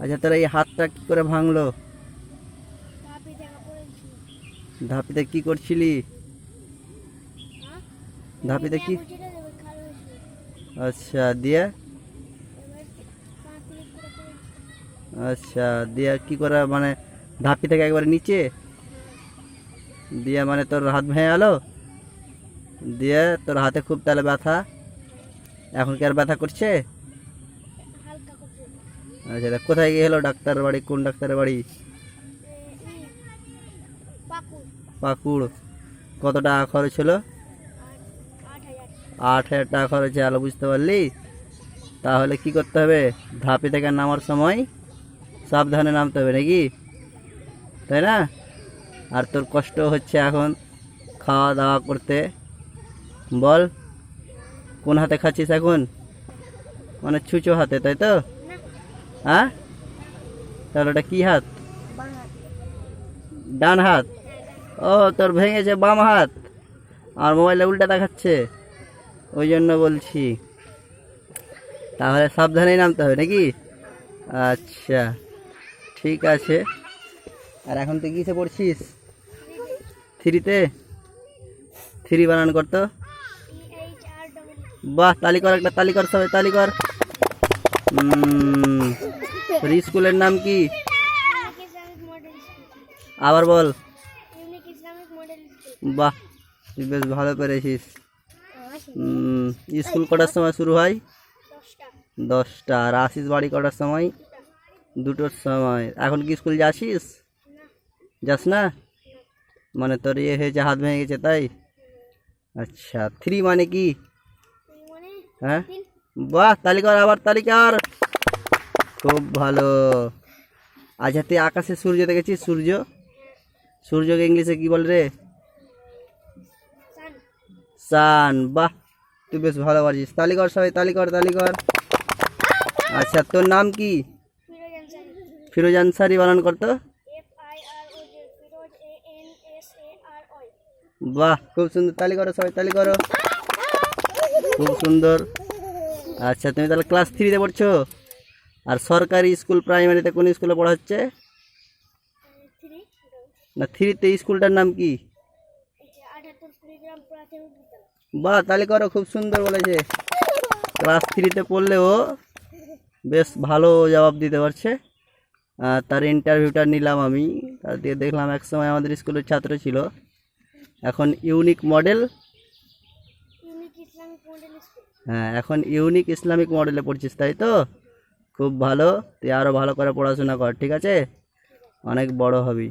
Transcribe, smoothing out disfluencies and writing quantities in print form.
আচ্ছা, তোর এই হাতটা কি করে ভাঙলো? ধাপিতে কি করছিলি? ধাপিতে কি? আচ্ছা, দিয়ে? আচ্ছা, দিয়ে কি করে মানে ধাপি থেকে একবারে নিচে দিয়ে মানে তোর হাত ভেঙে গেল? দিয়ে তোর হাতে খুব তাহলে ব্যথা? এখন কি আর ব্যথা করছে? আচ্ছা, তা কোথায় গিয়ে হলো ডাক্তার বাড়ি? কোন ডাক্তারের বাড়ি? পাকুড়। কত টাকা খরচ হলো? 8,000 টাকা খরচ হলো, বুঝতে পারলি? তাহলে কি করতে হবে? ধাপি থেকে নামার সময় সাবধানে নামতে হবে নাকি, তাই না? আর তোর কষ্ট হচ্ছে এখন খাওয়া দাওয়া করতে, বল কোন হাতে খাচ্ছিস এখন? মানে ছুঁচো হাতে, তাই তো? হ্যাঁ, তাহলে ওটা কি হাত? ডান হাত? ও, তোর ভেঙেছে বাম হাত আর মোবাইলে উল্টা দেখাচ্ছে, ওই জন্য বলছি। তাহলে সাবধানেই নামতে হবে নাকি? আচ্ছা, ঠিক আছে। আর এখন তুই কিসে পড়ছিস? 3-তে? 3 বানান করতো। বাহ, তালি কর, একটা তালি কর, সবাই তালি কর। তোর স্কুলের নাম কি? আবার বল। বাহ, তুই বেশ ভালো পেরেছিস। স্কুল কটার সময় শুরু হয়? 10টা। আর আসিস বাড়ি কটার সময়? 2টোর সময়। এখন কি স্কুল যাসিস? যাস না? মানে তোর ইয়ে হয়েছে, হাত ভেঙে গেছে, তাই? আচ্ছা, 3 মানে কি? হ্যাঁ, বাহ, তালি কর, আবার তালি কর, খুব ভালো। আচ্ছা, তুই আকাশে সূর্য দেখেছিস? সূর্য, সূর্যকে ইংলিশে কি বল রে? সান। বাহ, তুই বেশ ভালো পারছিস। তালি কর, সবাই তালি কর, তালি কর। আচ্ছা, তোর নাম কি? ফিরোজ আনসারি। বানান করতো। বাহ, খুব সুন্দর, তালি করো সবাই, তালি করো, খুব সুন্দর। আচ্ছা, তুমি তাহলে ক্লাস 3-তে পড়ছো? আর সরকারি স্কুল প্রাইমারিতে কোন স্কুলে পড়া হচ্ছে? না, 3-তে স্কুলটার নাম কি? বাহ, তালি করো, খুব সুন্দর বলেছে। ক্লাস 3-তে পড়লেও বেশ ভালো জবাব দিতে পারছে। তার ইন্টারভিউটা নিলাম আমি, তার দিয়ে দেখলাম এক সময় আমাদের স্কুলের ছাত্র ছিল, এখন ইউনিক মডেল। হ্যাঁ, এখন ইউনিক ইসলামিক মডেলে পড়ছিস, তাই তো? খুব ভালো, তুই আরও ভালো করে পড়াশোনা কর, ঠিক আছে? অনেক বড় হবি।